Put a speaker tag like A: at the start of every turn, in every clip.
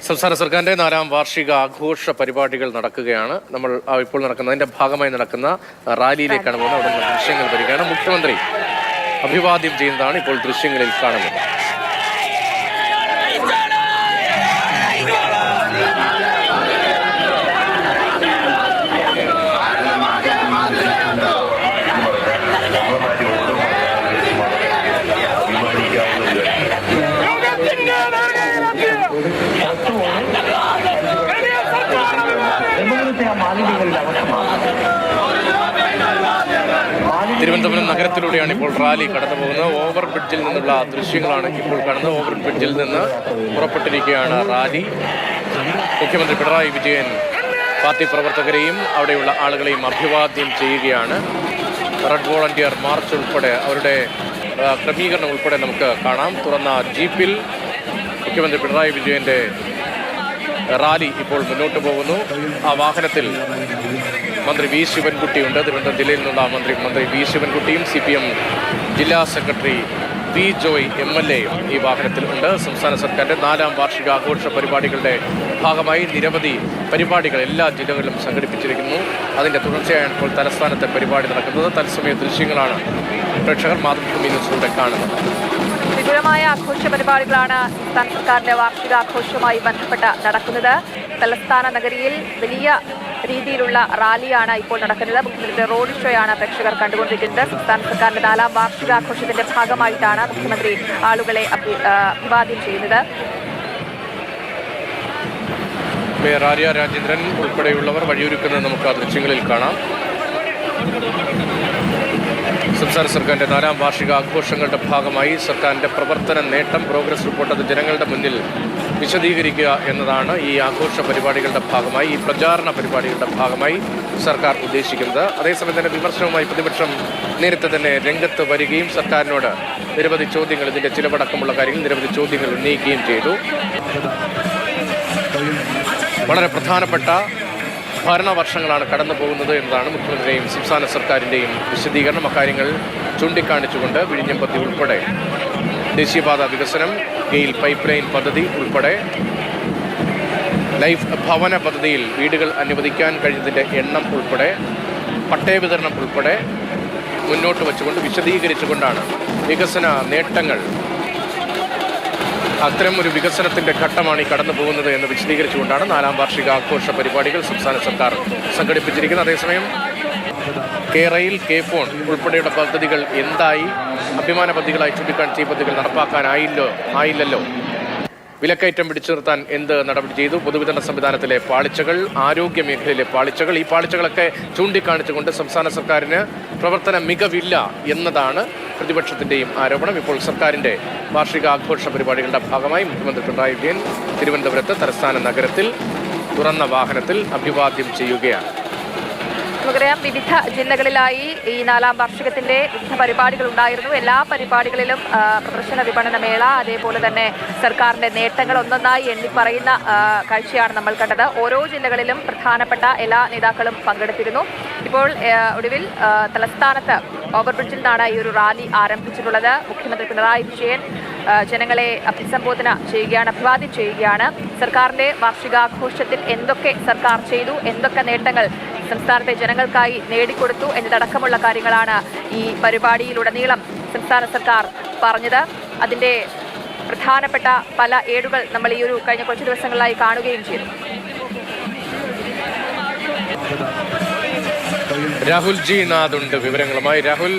A: സംസ്ഥാന സർക്കാരിന്റെ 4ാം വാർഷിക ആഘോഷ പരിപാടികൾ നടക്കുകയാണ്. നമ്മൾ ഇപ്പോൾ നടക്കുന്നതിന്റെ ഭാഗമായി നടക്കുന്ന റാലിയിലേക്കാണ് പോകുന്നത്. അവിടെ നിന്ന് ദൃശ്യങ്ങൾ വരികയാണ്. മുഖ്യമന്ത്രി അഭിവാദ്യം ചെയ്യുന്നതാണ് ഇപ്പോൾ ദൃശ്യങ്ങളിൽ കാണുന്നത്. തിരുവനന്തപുരം നഗരത്തിലൂടെയാണ് ഇപ്പോൾ റാലി കടന്നു പോകുന്നത്. ഓവർ ബ്രിഡ്ജിൽ നിന്നുള്ള ദൃശ്യങ്ങളാണ് ഇപ്പോൾ കാണുന്നത്. ഓവർ ബ്രിഡ്ജിൽ നിന്ന് പുറപ്പെട്ടിരിക്കുകയാണ് റാലി. മുഖ്യമന്ത്രി പിണറായി വിജയൻ പാർട്ടി പ്രവർത്തകരെയും അവിടെയുള്ള ആളുകളെയും അഭിവാദ്യം ചെയ്യുകയാണ്. റെഡ് വോളണ്ടിയർ മാർച്ച് ഉൾപ്പെടെ അവരുടെ ക്രമീകരണം ഉൾപ്പെടെ നമുക്ക് കാണാം. തുറന്ന ജീപ്പിൽ മുഖ്യമന്ത്രി പിണറായി വിജയന്റെ റാലി ഇപ്പോൾ മുന്നോട്ട് പോകുന്നു. ആ വാഹനത്തിൽ മന്ത്രി വി ശിവൻകുട്ടിയുണ്ട്. തിരുവനന്തപുരം ജില്ലയിൽ നിന്നുള്ള മന്ത്രി വി ശിവൻകുട്ടിയും CPM ജില്ലാ സെക്രട്ടറി വി ജോയ് MLAയും ഈ വാഹനത്തിൽ ഉണ്ട്. സംസ്ഥാന സർക്കാരിൻ്റെ 4ാം വാർഷിക ആഘോഷ പരിപാടികളുടെ ഭാഗമായി നിരവധി പരിപാടികൾ എല്ലാ ജില്ലകളിലും സംഘടിപ്പിച്ചിരിക്കുന്നു. അതിൻ്റെ തുടർച്ചയായാണ് ഇപ്പോൾ തലസ്ഥാനത്തെ പരിപാടി നടക്കുന്നത്. തത്സമയ ദൃശ്യങ്ങളാണ് പ്രേക്ഷകർ മാതൃഭൂമി ന്യൂസിലൂടെ കാണുന്നത്.
B: വിപുലമായ ആഘോഷ പരിപാടികളാണ് സംസ്ഥാന സർക്കാരിന്റെ വാർഷികാഘോഷവുമായി ബന്ധപ്പെട്ട് നടക്കുന്നത്. തലസ്ഥാന നഗരിയിൽ വലിയ രീതിയിലുള്ള റാലിയാണ് ഇപ്പോൾ നടക്കുന്നത്. മുഖ്യമന്ത്രിയുടെ റോഡ് ഷോയാണ് പ്രേക്ഷകർ കണ്ടുകൊണ്ടിരിക്കുന്നത്. സംസ്ഥാന സർക്കാരിന്റെ 4ാം വാർഷികാഘോഷത്തിന്റെ ഭാഗമായിട്ടാണ് മുഖ്യമന്ത്രി ആളുകളെ അഭിവാദ്യം ചെയ്യുന്നത്.
A: മേയർ ആര്യ രാജേന്ദ്രൻ ഉൾപ്പെടെയുള്ളവർ വഴിയൊരുക്കുന്നത് നമുക്ക് ആ ദൃശ്യങ്ങളിൽ കാണാം. സംസ്ഥാന സർക്കാരിൻ്റെ 4ാം വാർഷിക ആഘോഷങ്ങളുടെ ഭാഗമായി സർക്കാരിൻ്റെ പ്രവർത്തന നേട്ടം പ്രോഗ്രസ് റിപ്പോർട്ട് അത് ജനങ്ങളുടെ മുന്നിൽ വിശദീകരിക്കുക എന്നതാണ് ഈ ആഘോഷ പരിപാടികളുടെ ഭാഗമായി, ഈ പ്രചാരണ പരിപാടികളുടെ ഭാഗമായി സർക്കാർ ഉദ്ദേശിക്കുന്നത്. അതേസമയം തന്നെ വിമർശനവുമായി പ്രതിപക്ഷം നേരത്തെ തന്നെ രംഗത്ത് വരികയും സർക്കാരിനോട് നിരവധി ചോദ്യങ്ങൾ, ഇതിൻ്റെ ചിലവടക്കമുള്ള കാര്യങ്ങൾ നിരവധി ചോദ്യങ്ങൾ ഉന്നയിക്കുകയും ചെയ്തു. വളരെ പ്രധാനപ്പെട്ട ഭരണവർഷങ്ങളാണ് കടന്നു പോകുന്നത് എന്നതാണ് മുഖ്യമന്ത്രിയുടെയും സംസ്ഥാന സർക്കാരിൻ്റെയും വിശദീകരണം. അക്കാര്യങ്ങൾ ചൂണ്ടിക്കാണിച്ചുകൊണ്ട് വിഴിഞ്ഞം പദ്ധതി ഉൾപ്പെടെ ദേശീയപാത വികസനം, ഗെയിൽ പൈപ്പ് ലൈൻ പദ്ധതി ഉൾപ്പെടെ ലൈഫ് ഭവന പദ്ധതിയിൽ വീടുകൾ അനുവദിക്കാൻ കഴിഞ്ഞതിൻ്റെ എണ്ണം ഉൾപ്പെടെ പട്ടയ വിതരണം ഉൾപ്പെടെ മുന്നോട്ട് വച്ചുകൊണ്ട് വിശദീകരിച്ചുകൊണ്ടാണ് വികസന നേട്ടങ്ങൾ, അത്തരം ഒരു വികസനത്തിൻ്റെ ഘട്ടമാണ് ഈ കടന്നു പോകുന്നത് എന്ന് വിശദീകരിച്ചുകൊണ്ടാണ് 4ാം വാർഷിക ആഘോഷ പരിപാടികൾ സംസ്ഥാന സർക്കാർ സംഘടിപ്പിച്ചിരിക്കുന്നത്. അതേസമയം കേരയിൽ, K-ഫോൺ ഉൾപ്പെടെയുള്ള പദ്ധതികൾ എന്തായി, അഭിമാന പദ്ധതികളായി ചൂണ്ടിക്കാണിച്ച ഈ പദ്ധതികൾ നടപ്പാക്കാനായില്ലല്ലോ, വിലക്കയറ്റം പിടിച്ചു നിർത്താൻ എന്ത് നടപടി ചെയ്തു, പൊതുവിതരണ സംവിധാനത്തിലെ പാളിച്ചകൾ, ആരോഗ്യ മേഖലയിലെ പാളിച്ചകൾ, ഈ പാളിച്ചകളൊക്കെ ചൂണ്ടിക്കാണിച്ചുകൊണ്ട് സംസ്ഥാന സർക്കാരിന് പ്രവർത്തന മികവില്ല എന്നതാണ് പ്രതിപക്ഷത്തിൻ്റെയും ആരോപണം. ഇപ്പോൾ സർക്കാരിൻ്റെ വാർഷികാഘോഷ പരിപാടികളുടെ ഭാഗമായി മുഖ്യമന്ത്രി പിണറായി വിജയൻ തിരുവനന്തപുരത്ത് തലസ്ഥാന നഗരത്തിൽ തുറന്ന വാഹനത്തിൽ അഭിവാദ്യം ചെയ്യുകയാണ്.
B: നമുക്കറിയാം, വിവിധ ജില്ലകളിലായി ഈ 4ാം വാർഷികത്തിന്റെ വിവിധ പരിപാടികൾ ഉണ്ടായിരുന്നു. എല്ലാ പരിപാടികളിലും പ്രദർശന വിപണന മേള, അതേപോലെ തന്നെ സർക്കാരിന്റെ നേട്ടങ്ങൾ ഒന്നൊന്നായി എണ്ണിപ്പറയുന്ന കാഴ്ചയാണ് നമ്മൾ കണ്ടത്. ഓരോ ജില്ലകളിലും പ്രധാനപ്പെട്ട എല്ലാ നേതാക്കളും പങ്കെടുത്തിരുന്നു. ഇപ്പോൾ ഒടുവിൽ തലസ്ഥാനത്ത് ഓവർബ്രിഡ്ജിൽ നിന്നാണ് ഈ ഒരു റാലി ആരംഭിച്ചിട്ടുള്ളത്. മുഖ്യമന്ത്രി പിണറായി വിജയൻ ജനങ്ങളെ അഭിസംബോധന ചെയ്യുകയാണ്, അഭിവാദ്യം ചെയ്യുകയാണ്. സർക്കാരിന്റെ വാർഷികാഘോഷത്തിൽ എന്തൊക്കെ സർക്കാർ ചെയ്തു, എന്തൊക്കെ നേട്ടങ്ങൾ സംസ്ഥാനത്തെ ജനങ്ങൾക്കായി നേടിക്കൊടുത്തു എന്നതടക്കമുള്ള കാര്യങ്ങളാണ് ഈ പരിപാടിയിലുടനീളം സംസ്ഥാന സർക്കാർ പറഞ്ഞത്. അതിൻ്റെ പ്രധാനപ്പെട്ട പല ഏടുകൾ നമ്മൾ ഈ ഒരു കഴിഞ്ഞ കുറച്ച് ദിവസങ്ങളിലായി കാണുകയും ചെയ്തു.
A: രാഹുൽ ജി നാഥ് ഉണ്ട് വിവരങ്ങളുമായി. രാഹുൽ,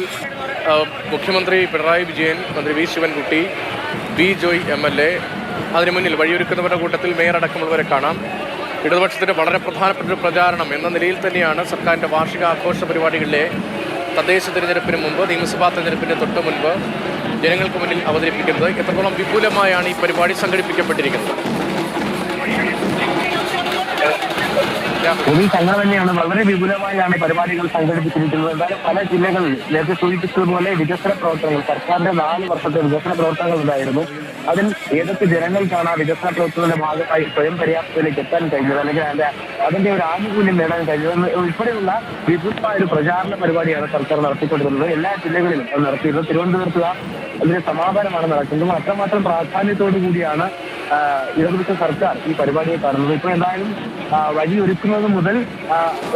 A: മുഖ്യമന്ത്രി പിണറായി വിജയൻ, മന്ത്രി V Sivankutty, V Joy MLA, അതിനു മുന്നിൽ വഴിയൊരുക്കുന്നവരുടെ കൂട്ടത്തിൽ മേയർ അടക്കമുള്ളവരെ കാണാം. ഇടതുപക്ഷത്തിൻ്റെ വളരെ പ്രധാനപ്പെട്ട ഒരു പ്രചാരണം എന്ന നിലയിൽ തന്നെയാണ് സർക്കാരിൻ്റെ വാർഷികാഘോഷ പരിപാടികളിലെ തദ്ദേശ തിരഞ്ഞെടുപ്പിന് മുമ്പ്, നിയമസഭാ തെരഞ്ഞെടുപ്പിൻ്റെ തൊട്ട് മുൻപ് ജനങ്ങൾക്ക് മുന്നിൽ അവതരിപ്പിക്കുന്നത്. എത്രത്തോളം വിപുലമായാണ് ഈ പരിപാടി സംഘടിപ്പിക്കപ്പെട്ടിരിക്കുന്നത്?
C: ഈ സംഘം തന്നെയാണ് വളരെ വിപുലമായാണ് പരിപാടികൾ സംഘടിപ്പിച്ചിരിക്കുന്നത്. എന്തായാലും പല ജില്ലകളിൽ നേരത്തെ സൂചിപ്പിച്ചതുപോലെ വികസന പ്രവർത്തനങ്ങൾ, സർക്കാരിന്റെ 4 വർഷത്തെ വികസന പ്രവർത്തനങ്ങൾ ഉണ്ടായിരുന്നു. അതിൽ ഏതൊക്കെ ജനങ്ങൾക്കാണ് ആ വികസന പ്രവർത്തനത്തിന്റെ ഭാഗമായി സ്വയം പര്യാപ്തതയിലേക്ക് എത്താൻ കഴിഞ്ഞത്, അല്ലെങ്കിൽ അതിന്റെ ഒരു ആനുകൂല്യം നേടാൻ കഴിഞ്ഞത് ഉൾപ്പെടെയുള്ള വിപുലമായ ഒരു പ്രചാരണ പരിപാടിയാണ് സർക്കാർ നടത്തിക്കൊണ്ടിരുന്നത്. എല്ലാ ജില്ലകളിലും അത് നടത്തിയിരുന്നത്. തിരുവനന്തപുരത്ത് അതിന് സമാപനമാണ് നടക്കുന്നത്. അത്രമാത്രം പ്രാധാന്യത്തോടു കൂടിയാണ് ഇടതുപക്ഷ സർക്കാർ ഈ പരിപാടിയെ കാണുന്നത്. ഇപ്പോൾ എന്തായാലും വഴിയൊരുക്കുന്നത് മുതൽ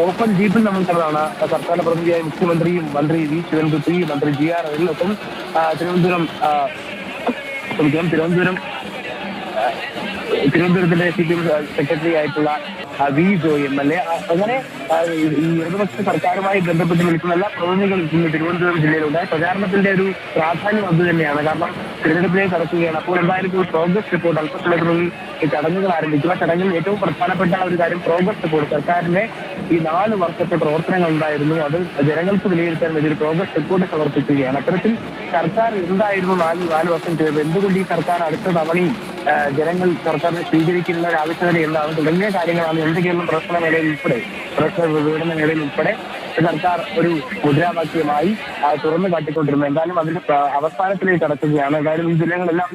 C: ഓപ്പൺ ജീപ്പിൽ നമ്മൾ കണ്ടതാണ് സർക്കാരിന്റെ പ്രതിനിധിയായ മുഖ്യമന്ത്രിയും മന്ത്രി വി ശിവൻകുട്ടി, മന്ത്രി GR അനിലൊപ്പം തിരുവനന്തപുരത്തിന്റെ CPM സെക്രട്ടറി ആയിട്ടുള്ള വി ജോയ് MLA, അങ്ങനെ ഈ ഇടതുപക്ഷ സർക്കാരുമായി ബന്ധപ്പെട്ട് നിൽക്കുന്ന എല്ലാ പ്രതിനിധികളും ഇന്ന് തിരുവനന്തപുരം ജില്ലയിലുണ്ട്. പ്രചാരണത്തിന്റെ ഒരു പ്രാധാന്യം അത് തന്നെയാണ്. കാരണം തിരഞ്ഞെടുപ്പിലേക്ക് കടക്കുകയാണ്. അപ്പോൾ എന്തായാലും ഒരു പ്രോഗ്രസ് റിപ്പോർട്ട് അല്പസമയത്തിനുള്ളിൽ ഈ ചടങ്ങുകൾ ആരംഭിക്കും. ആ ചടങ്ങിൽ ഏറ്റവും പ്രധാനപ്പെട്ട ഒരു കാര്യം പ്രോഗ്രസ് റിപ്പോർട്ട്. സർക്കാരിന്റെ ഈ 4 വർഷത്തെ പ്രവർത്തനങ്ങൾ ഉണ്ടായിരുന്നു, അത് ജനങ്ങൾക്ക് വിലയിരുത്താൻ വേണ്ടി ഒരു പ്രോഗ്രസ് റിപ്പോർട്ട് സമർപ്പിക്കുകയാണ്. അത്തരത്തിൽ സർക്കാർ എന്തായിരുന്നു 4 വർഷം ചെയ്തത്, എന്തുകൊണ്ട് ഈ സർക്കാർ അടുത്ത തവണയും ജനങ്ങൾ സർക്കാരിനെ സ്വീകരിക്കുന്ന ഒരു ആവശ്യകത എന്താണ് തുടങ്ങിയ കാര്യങ്ങളാണ് എന്തെങ്കിലും പ്രശ്ന മേഖലയിൽ ഉൾപ്പെടെ വിവരണ മേഖലയിൽ ഉൾപ്പെടെ സർക്കാർ ഒരു മുദ്രാവാക്യമായി തുറന്നു കാട്ടിക്കൊണ്ടിരുന്നത്. എന്തായാലും അതിന്റെ അവസാനത്തിലേക്ക് കടക്കുകയാണ്. എന്തായാലും ഈ ജില്ലകളെല്ലാം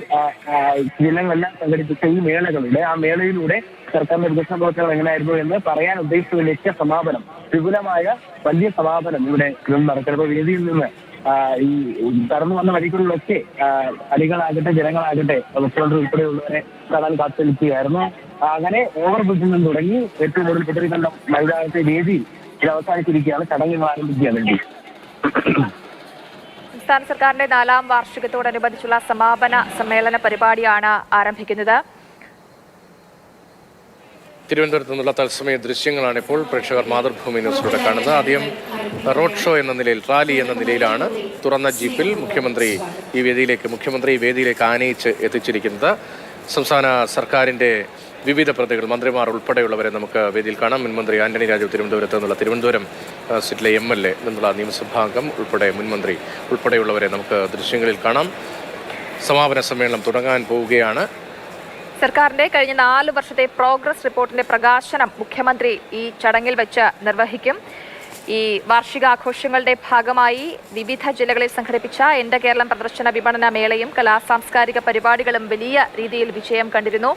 C: സംഘടിപ്പിച്ച ഈ മേളകളുടെ ആ മേളയിലൂടെ സർക്കാരിന്റെ വികസന പ്രവർത്തനങ്ങൾ എങ്ങനെയായിരുന്നു എന്ന് പറയാൻ ഉദ്ദേശിച്ച ലക്ഷ്യ സമാപനം, വിപുലമായ വലിയ സമാപനം ഇവിടെ നടക്കുന്നത്. ഇപ്പോൾ വേദിയിൽ നിന്ന് ഈ കടന്നു വന്ന വഴികളിലൊക്കെ അടികളാകട്ടെ ജനങ്ങളാകട്ടെ മുഖ്യമന്ത്രി ഉൾപ്പെടെയുള്ളവരെ കാണാൻ കാത്തിരിക്കുകയായിരുന്നു. അങ്ങനെ ഓവർ ബ്രിഡ്ജിൽ നിന്ന് തുടങ്ങി ഏറ്റവും കൂടുതൽ കുതിരിക്കണ്ട മൈതാനത്തെ വേദിയിൽ ഇത് അവസാനിച്ചിരിക്കുകയാണ്. ചടങ്ങുകൾ ആരംഭിക്കുകയാണ്.
B: സംസ്ഥാന സർക്കാരിന്റെ 4ാം വാർഷികത്തോടനുബന്ധിച്ചുള്ള സമാപന സമ്മേളന പരിപാടിയാണ് ആരംഭിക്കുന്നത്.
A: തിരുവനന്തപുരത്ത് നിന്നുള്ള തത്സമയ ദൃശ്യങ്ങളാണ് ഇപ്പോൾ പ്രേക്ഷകർ മാതൃഭൂമി ന്യൂസിലൂടെ കാണുന്നത്. ആദ്യം റോഡ് ഷോ എന്ന നിലയിൽ, റാലി എന്ന നിലയിലാണ് തുറന്ന ജീപ്പിൽ മുഖ്യമന്ത്രി വേദിയിലേക്ക് ആനയിച്ച് എത്തിച്ചിരിക്കുന്നത്. സംസ്ഥാന സർക്കാരിൻ്റെ വിവിധ പ്രതികൾ, മന്ത്രിമാർ ഉൾപ്പെടെയുള്ളവരെ നമുക്ക് വേദിയിൽ കാണാം. മുൻമന്ത്രി ആന്റണി രാജു തിരുവനന്തപുരത്ത് നിന്നുള്ള തിരുവനന്തപുരം സീറ്റിലെ MLA നിന്നുള്ള നിയമസഭാംഗം ഉൾപ്പെടെ മുൻമന്ത്രി ഉൾപ്പെടെയുള്ളവരെ നമുക്ക് ദൃശ്യങ്ങളിൽ കാണാം. സമാപന സമ്മേളനം തുടങ്ങാൻ പോവുകയാണ്.
B: സർക്കാരിന്റെ കഴിഞ്ഞ 4 വർഷത്തെ പ്രോഗ്രസ് റിപ്പോർട്ടിന്റെ പ്രകാശനം മുഖ്യമന്ത്രി ഈ ചടങ്ങിൽ വെച്ച് നിർവഹിക്കും. ഈ വാർഷികാഘോഷങ്ങളുടെ ഭാഗമായി വിവിധ ജില്ലകളിൽ സംഘടിപ്പിച്ച എൻ്റെ കേരളം പ്രദർശന വിപണന മേളയും കലാസാംസ്കാരിക പരിപാടികളും വലിയ രീതിയിൽ വിജയം കണ്ടിരുന്നു.